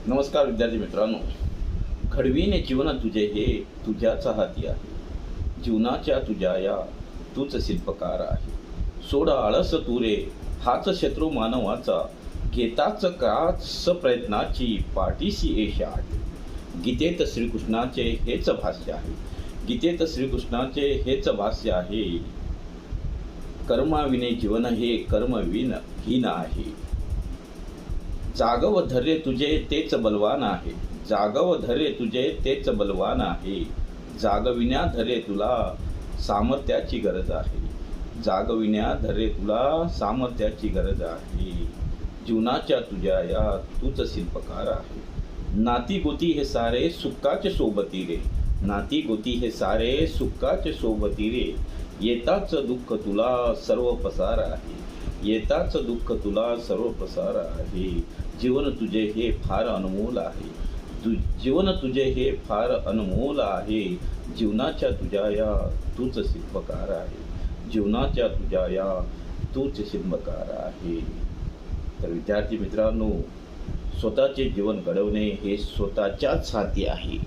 नमस्कार विद्यार्थी मित्रांनो, घडविणे जीवन तुझे हे तुझ्याच हाती आहे. जीवनाच्या तुझ्या या तूच शिल्पकार आहे. सोड आळस तू रे, हाच शत्रू मानवाचा, घेताच काच प्रयत्नाची पाठीशी येश आहे. गीतेत श्रीकृष्णाचे हेच भाष्य आहे. गीतेत श्रीकृष्णाचे हेच भाष्य आहे. कर्माविने जीवन हे कर्मविन हीन आहे. जागव धैर्य तुझे तेच बलवान आहे. जागव धैर्य तुझे तेच बलवान आहे. जागविण्या धैर्य तुला सामर्थ्याची गरज आहे. जागविण्या धैर्य तुला सामर्थ्याची गरज आहे. जीवनाच्या तुझ्या या तूच शिल्पकार आहे. नाती गोती हे सारे सुखाचे सोबती रे. नाती गोती हे सारे सुखाचे सोबती रे. येताच दुःख तुला सर्व पसार आहे. येताच दुःख तुला सर्व पसार आहे. जीवन तुझे हे फार अनमोल आहे. जीवन तुझे हे फार अनमोल आहे. जीवनाच्या तुझ्या या तूच शिल्पकार आहे. जीवनाच्या तुझ्या या तूच शिल्पकार आहे. तर विद्यार्थी मित्रांनो, स्वतःचे जीवन घडवणे हे स्वतःच्याच हाती आहे.